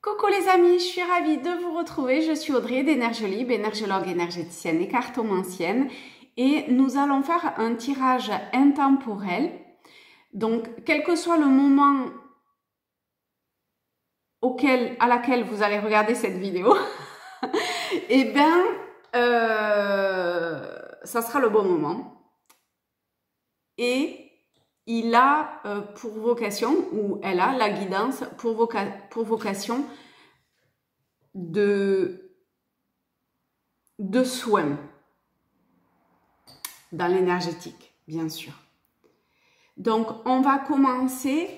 Coucou les amis, je suis ravie de vous retrouver. Je suis Audrey d'Énergiolib, énergologue énergéticienne et cartomancienne. Et nous allons faire un tirage intemporel. Donc, quel que soit le moment à laquelle vous allez regarder cette vidéo, eh bien, ça sera le bon moment. Et il a pour vocation, ou elle a la guidance pour vocation de soins dans l'énergétique, bien sûr. Donc, on va commencer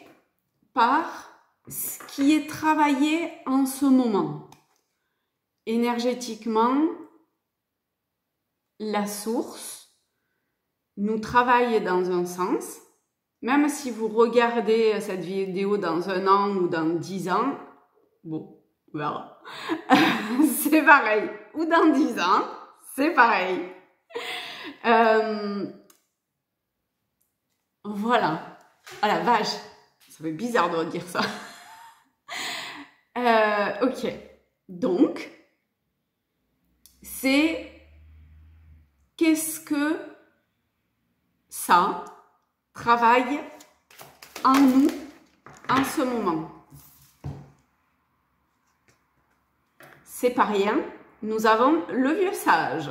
par ce qui est travaillé en ce moment. Énergétiquement, la source nous travaille dans un sens. Même si vous regardez cette vidéo dans 1 an ou dans 10 ans, bon, voilà, c'est pareil. Ou dans 10 ans, c'est pareil. Voilà. Oh la vache, ça fait bizarre de dire ça. Ok. Donc, c'est qu'est-ce que ça travaille en nous en ce moment. C'est pas rien. Nous avons le vieux sage.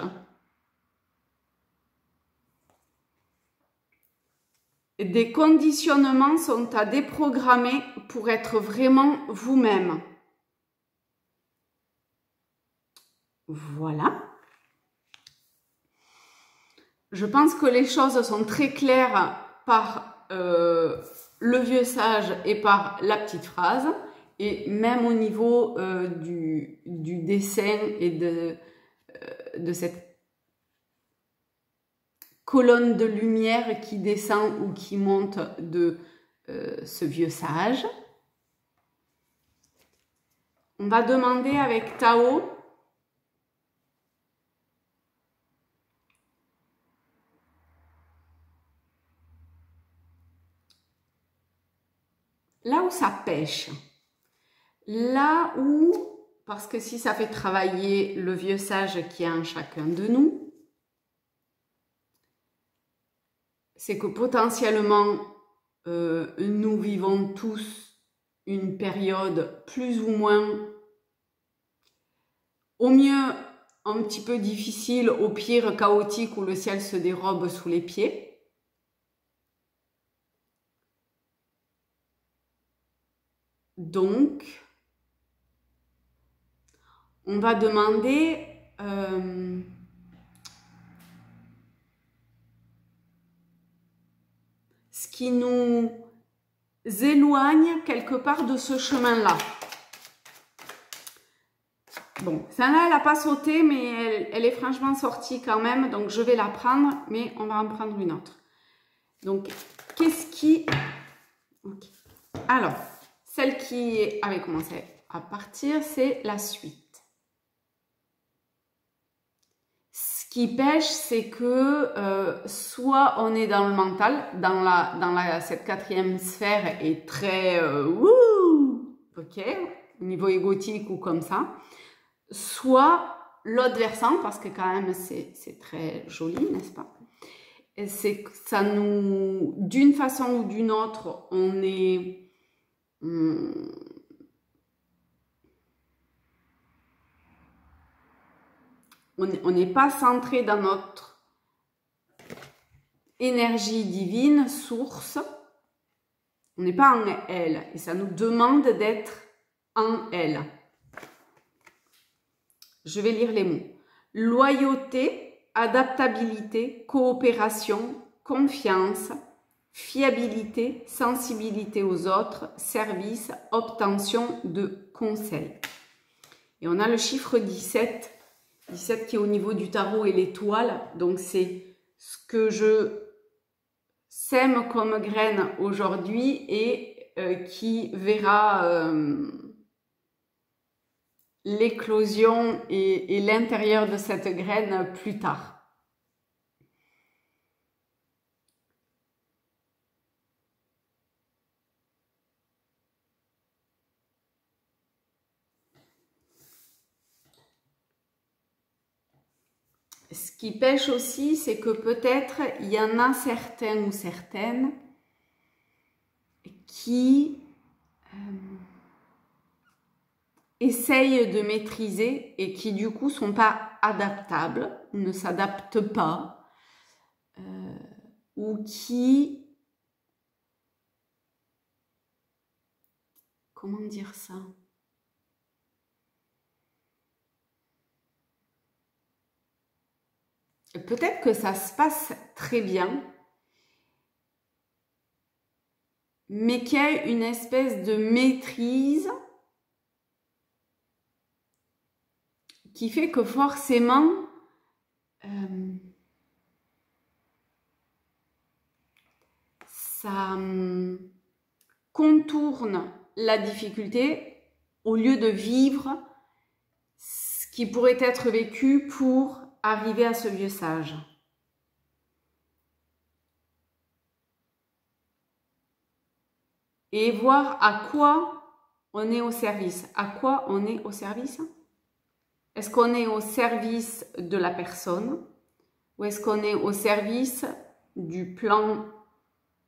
Des conditionnements sont à déprogrammer pour être vraiment vous-même. Voilà. Je pense que les choses sont très claires par le vieux sage et par la petite phrase. Et même au niveau du dessin et de cette colonne de lumière qui descend ou qui monte de ce vieux sage. On va demander avec Tao là où ça pêche, là où, parce que si ça fait travailler le vieux sage qui est en chacun de nous, c'est que potentiellement nous vivons tous une période plus ou moins, au mieux un petit peu difficile, au pire chaotique où le ciel se dérobe sous les pieds. Donc, on va demander ce qui nous éloigne quelque part de ce chemin-là. Bon, celle-là, elle n'a pas sauté, mais elle est franchement sortie quand même, donc je vais la prendre, mais on va en prendre une autre. Donc, qu'est-ce qui... Okay. Alors, celle qui avait commencé à partir, c'est la suite. Ce qui pêche, c'est que soit on est dans le mental, cette 4e sphère est très ok, au niveau égotique ou comme ça, soit l'autre versant, parce que quand même c'est très joli, n'est-ce pas? C'est que ça nous, d'une façon ou d'une autre, on n'est pas centré dans notre énergie divine, source. On n'est pas en elle. Et ça nous demande d'être en elle. Je vais lire les mots. Loyauté, adaptabilité, coopération, confiance, fiabilité, sensibilité aux autres, service, obtention de conseils. Et on a le chiffre 17. 17 qui est au niveau du tarot et l'étoile. Donc c'est ce que je sème comme graine aujourd'hui et qui verra l'éclosion et l'intérieur de cette graine plus tard. Ce qui pêche aussi, c'est que peut-être il y en a certains ou certaines qui essayent de maîtriser et qui du coup sont pas adaptables, ne s'adaptent pas, ou qui, comment dire ça? Peut-être que ça se passe très bien, mais qu'il y a une espèce de maîtrise qui fait que forcément, ça contourne la difficulté au lieu de vivre ce qui pourrait être vécu pour arriver à ce vieux sage. Et voir à quoi on est au service. À quoi on est au service? Est-ce qu'on est au service de la personne ou est-ce qu'on est au service du plan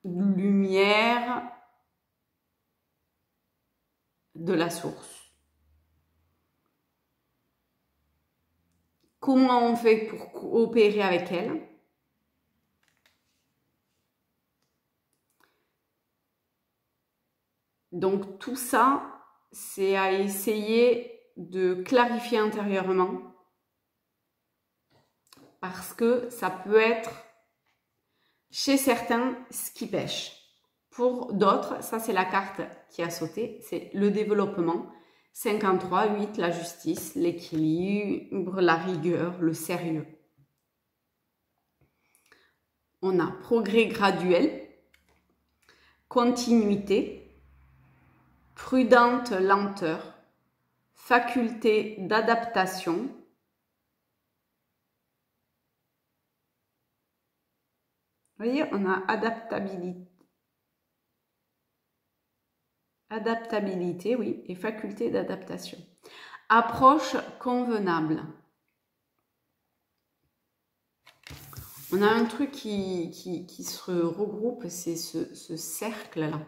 de lumière de la source? Comment on fait pour coopérer avec elle? Donc tout ça, c'est à essayer de clarifier intérieurement parce que ça peut être chez certains ce qui pêche. Pour d'autres, ça c'est la carte qui a sauté, c'est le développement. 53, 8, la justice, l'équilibre, la rigueur, le sérieux. On a progrès graduel, continuité, prudente lenteur, faculté d'adaptation, vous voyez, on a adaptabilité, oui, et faculté d'adaptation. Approche convenable. On a un truc qui se regroupe, c'est ce cercle-là.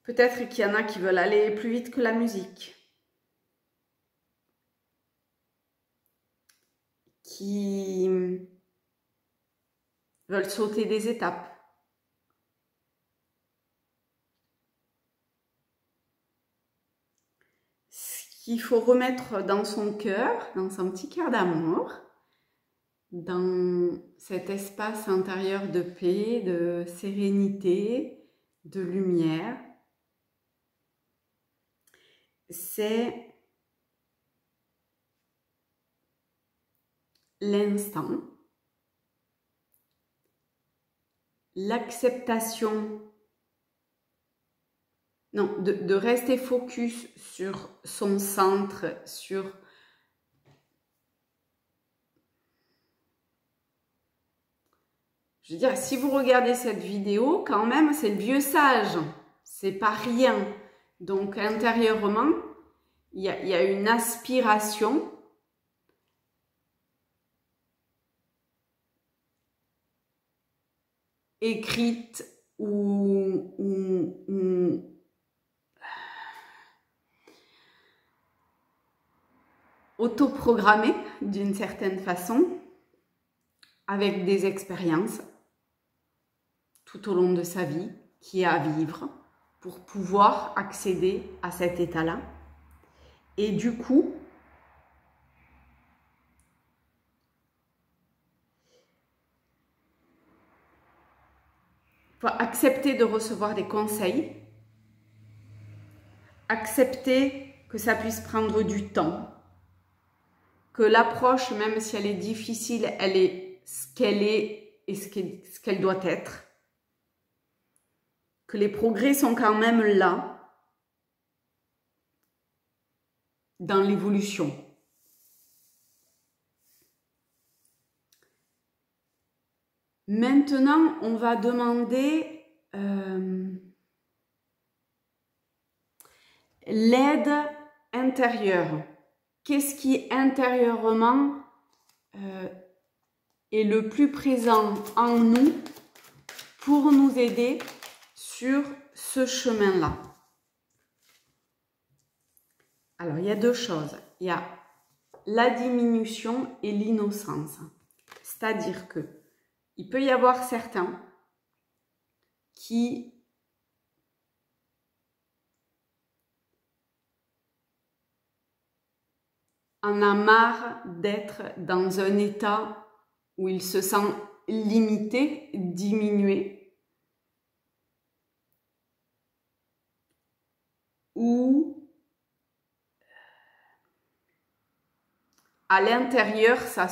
Peut-être qu'il y en a qui veulent aller plus vite que la musique. Qui veulent sauter des étapes. Ce qu'il faut remettre dans son cœur, dans son petit cœur d'amour, dans cet espace intérieur de paix, de sérénité, de lumière, c'est l'instant, l'acceptation, non, de rester focus sur son centre, sur je veux dire, si vous regardez cette vidéo, quand même, c'est le vieux sage, c'est pas rien. Donc intérieurement, il y a une aspiration écrite ou autoprogrammée d'une certaine façon, avec des expériences tout au long de sa vie qui a à vivre pour pouvoir accéder à cet état-là. Et du coup, il faut accepter de recevoir des conseils, accepter que ça puisse prendre du temps, que l'approche, même si elle est difficile, elle est ce qu'elle est et ce qu'elle doit être, que les progrès sont quand même là, dans l'évolution. Maintenant, on va demander l'aide intérieure. Qu'est-ce qui intérieurement est le plus présent en nous pour nous aider sur ce chemin-là? Alors, il y a deux choses. Il y a la diminution et l'innocence. C'est-à-dire que il peut y avoir certains qui en a marre d'être dans un état où il se sent limité, diminué, ou à l'intérieur, ça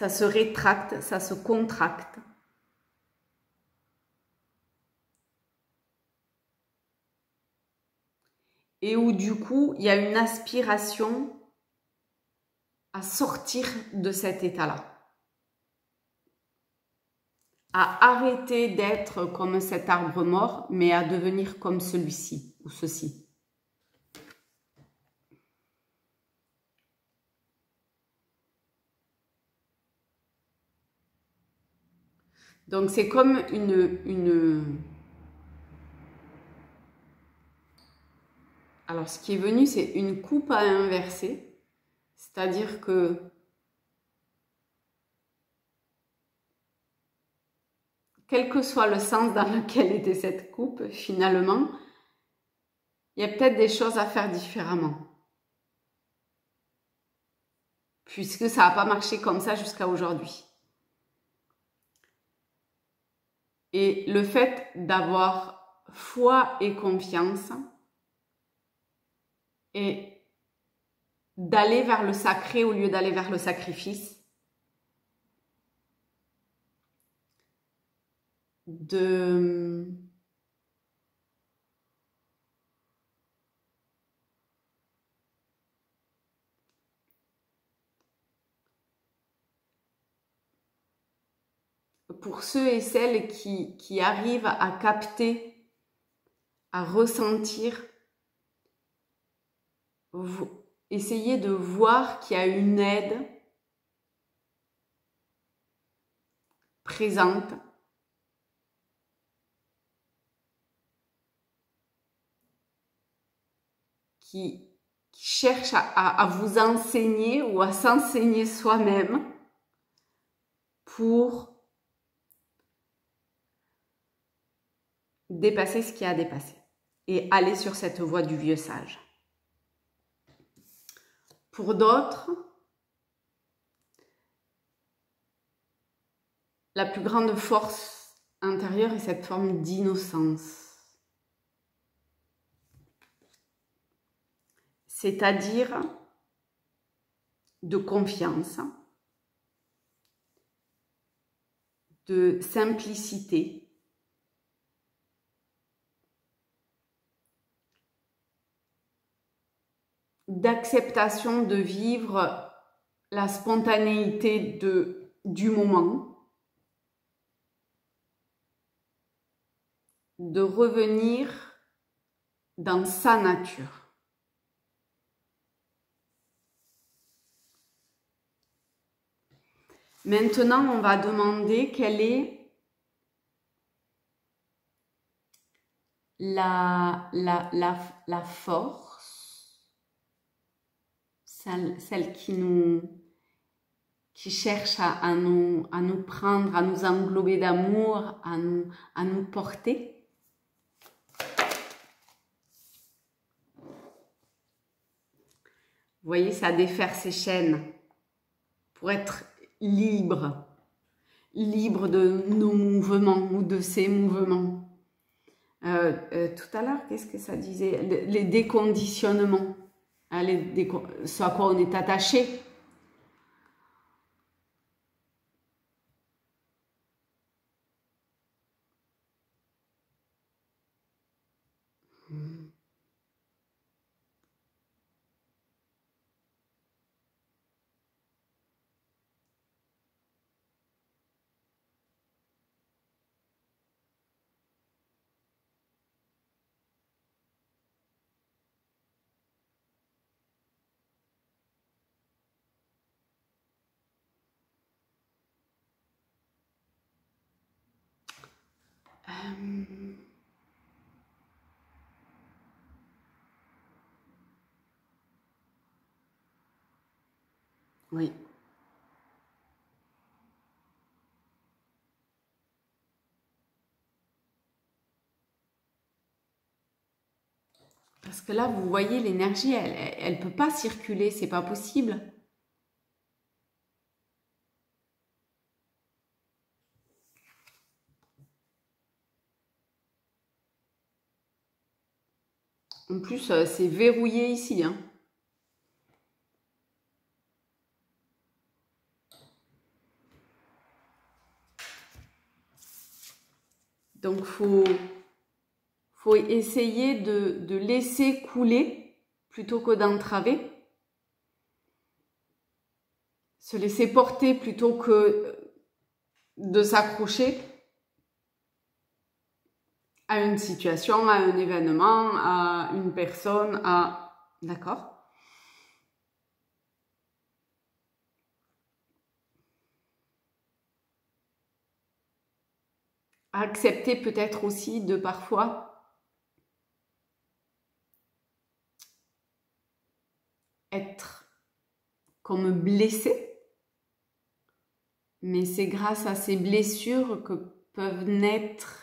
se rétracte, ça se contracte. Et où du coup, il y a une aspiration à sortir de cet état-là. À arrêter d'être comme cet arbre mort, mais à devenir comme celui-ci ou ceci. Donc c'est comme Alors ce qui est venu, c'est une coupe à inverser. C'est-à-dire que quel que soit le sens dans lequel était cette coupe, finalement, il y a peut-être des choses à faire différemment. Puisque ça n'a pas marché comme ça jusqu'à aujourd'hui. Et le fait d'avoir foi et confiance et d'aller vers le sacré au lieu d'aller vers le sacrifice, pour ceux et celles qui arrivent à capter, à ressentir, essayez de voir qu'il y a une aide présente qui cherche à vous enseigner ou à s'enseigner soi-même pour dépasser ce qui a dépassé et aller sur cette voie du vieux sage. Pour d'autres, la plus grande force intérieure est cette forme d'innocence. C'est-à-dire de confiance, de simplicité, d'acceptation de vivre la spontanéité du moment, de revenir dans sa nature. Maintenant, on va demander quelle est la force, celle qui cherche à nous prendre, à nous englober d'amour, à nous porter. Vous voyez, ça défaire ses chaînes pour être libre de nos mouvements ou de ses mouvements. Tout à l'heure, qu'est-ce que ça disait? Les déconditionnements, hein, ce à quoi on est attaché. Oui. Parce que là, vous voyez, l'énergie, elle peut pas circuler, c'est pas possible. En plus, c'est verrouillé ici, hein. Donc, faut essayer de laisser couler plutôt que d'entraver. Se laisser porter plutôt que de s'accrocher à une situation, à un événement, à une personne, à... D'accord? Accepter peut-être aussi de parfois être comme blessé, mais c'est grâce à ces blessures que peuvent naître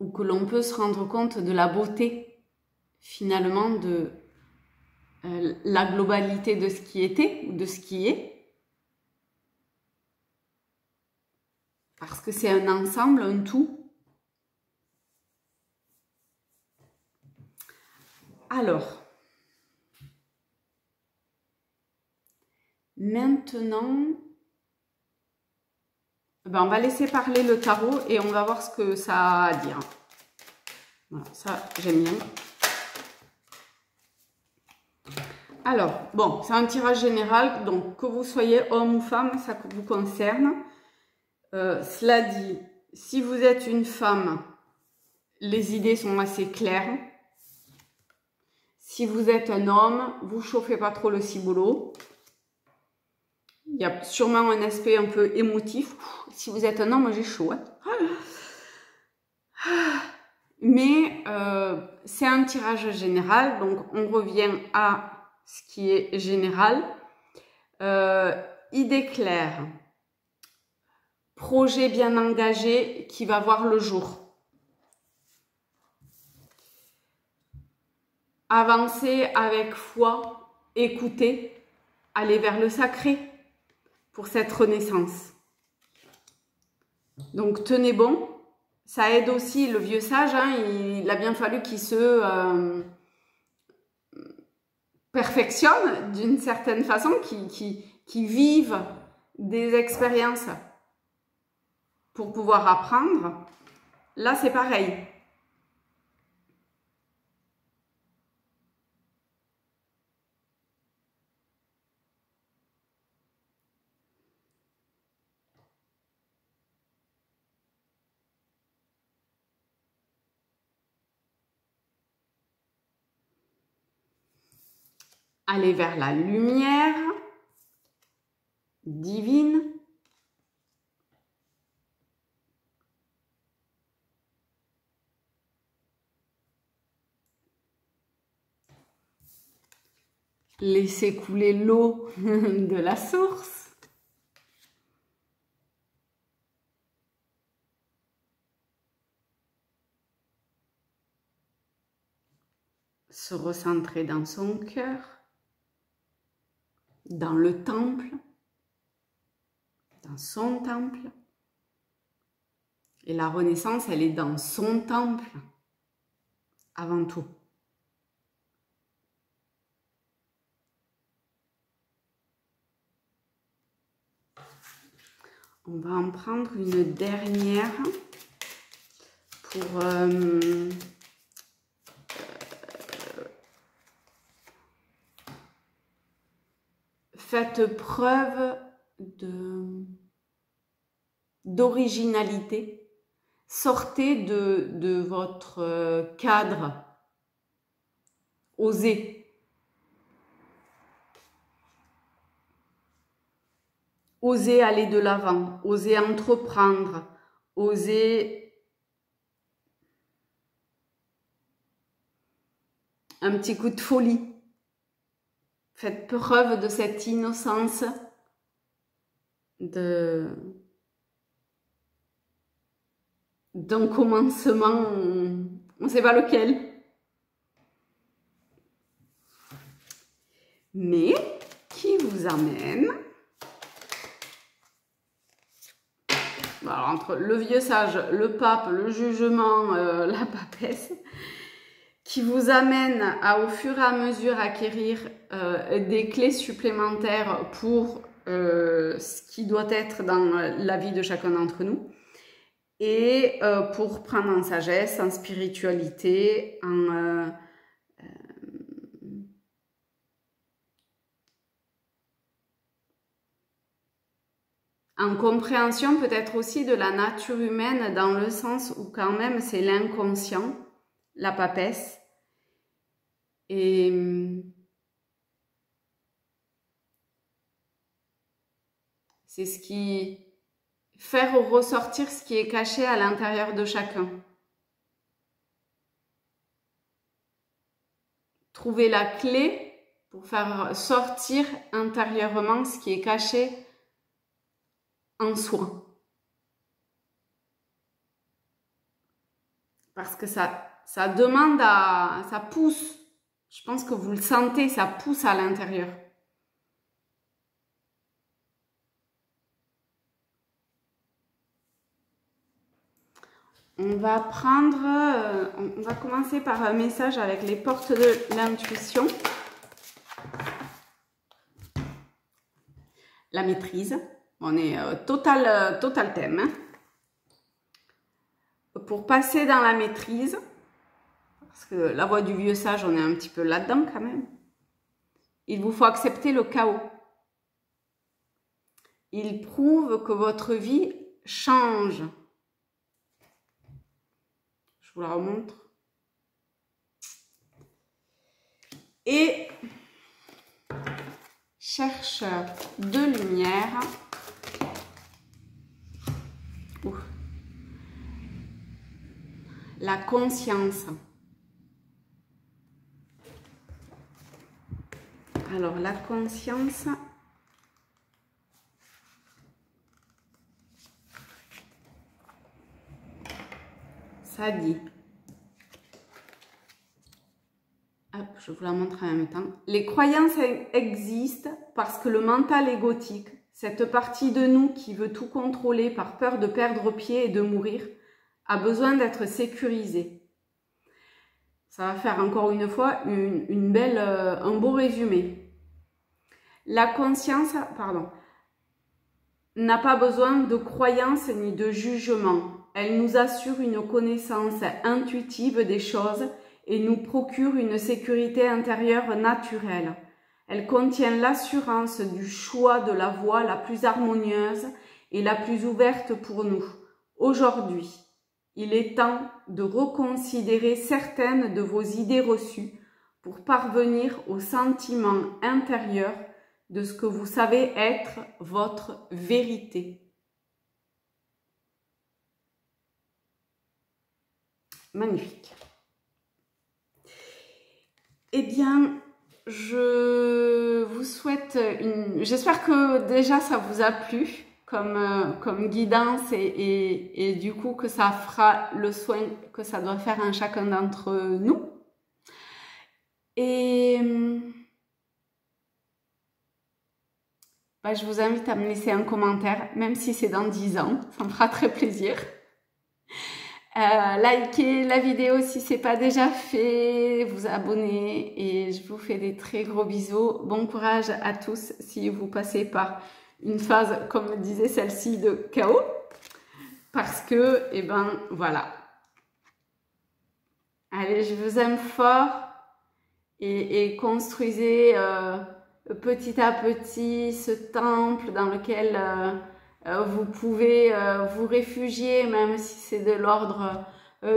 ou que l'on peut se rendre compte de la beauté finalement de la globalité de ce qui était ou de ce qui est. Parce que c'est un ensemble, un tout. Alors, maintenant, on va laisser parler le tarot et on va voir ce que ça a à dire. Voilà, ça, j'aime bien. Alors, bon, c'est un tirage général, donc que vous soyez homme ou femme, ça vous concerne. Cela dit, si vous êtes une femme, les idées sont assez claires. Si vous êtes un homme, vous chauffez pas trop le ciboulot. Il y a sûrement un aspect un peu émotif. Si vous êtes un homme, j'ai chaud. Hein. Mais c'est un tirage général, donc on revient à ce qui est général. Idée claire. Projet bien engagé qui va voir le jour. Avancer avec foi, écouter, aller vers le sacré pour cette renaissance. Donc tenez bon, ça aide aussi le vieux sage, hein, il a bien fallu qu'il se perfectionne d'une certaine façon, qu'il vive des expériences pour pouvoir apprendre. Là c'est pareil. Aller vers la lumière divine. Laisser couler l'eau de la source. Se recentrer dans son cœur, dans le temple, dans son temple. Et la renaissance, elle est dans son temple, avant tout. On va en prendre une dernière pour faites preuve d'originalité. Sortez de votre cadre. Osez. Osez aller de l'avant, osez entreprendre, osez un petit coup de folie. Faites preuve de cette innocence d'un commencement, on ne sait pas lequel. Mais qui vous amène, alors, entre le vieux sage, le pape, le jugement, la papesse, qui vous amène à, au fur et à mesure, acquérir des clés supplémentaires pour ce qui doit être dans la vie de chacun d'entre nous, et pour prendre en sagesse, en spiritualité, en compréhension peut-être aussi de la nature humaine, dans le sens où quand même c'est l'inconscient, la papesse. Et c'est ce qui fait ressortir ce qui est caché à l'intérieur de chacun. Trouver la clé pour faire sortir intérieurement ce qui est caché en soi. Parce que ça demande à... ça pousse. Je pense que vous le sentez, ça pousse à l'intérieur. On va commencer par un message avec les portes de l'intuition. La maîtrise. On est total thème. Hein. Pour passer dans la maîtrise, parce que la voix du vieux sage, on est un petit peu là-dedans quand même, il vous faut accepter le chaos. Il prouve que votre vie change. Je vous la remontre. Et chercheur de lumière. La conscience. Alors, la conscience, ça dit, hop, je vous la montre en même temps. Les croyances existent parce que le mental égotique, cette partie de nous qui veut tout contrôler par peur de perdre pied et de mourir, a besoin d'être sécurisé. Ça va faire encore une fois un beau résumé. La conscience, n'a pas besoin de croyance ni de jugement. Elle nous assure une connaissance intuitive des choses et nous procure une sécurité intérieure naturelle. Elle contient l'assurance du choix de la voie la plus harmonieuse et la plus ouverte pour nous. Aujourd'hui, il est temps de reconsidérer certaines de vos idées reçues pour parvenir au sentiment intérieur de ce que vous savez être votre vérité. Magnifique. Eh bien, je vous souhaite j'espère que déjà ça vous a plu comme guidance et du coup que ça fera le soin que ça doit faire en chacun d'entre nous. Et je vous invite à me laisser un commentaire, même si c'est dans 10 ans, ça me fera très plaisir. Likez la vidéo si ce n'est pas déjà fait, vous abonner et je vous fais des très gros bisous. Bon courage à tous si vous passez par une phase, comme disait celle-ci, de chaos. Parce que, voilà. Allez, je vous aime fort et construisez petit à petit ce temple dans lequel vous pouvez vous réfugier, même si c'est de l'ordre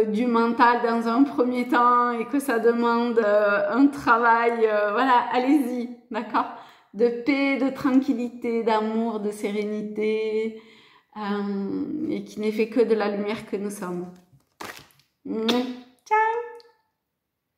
du mental dans un premier temps et que ça demande un travail. Voilà, allez-y, d'accord? De paix, de tranquillité, d'amour, de sérénité. et qui n'est fait que de la lumière que nous sommes.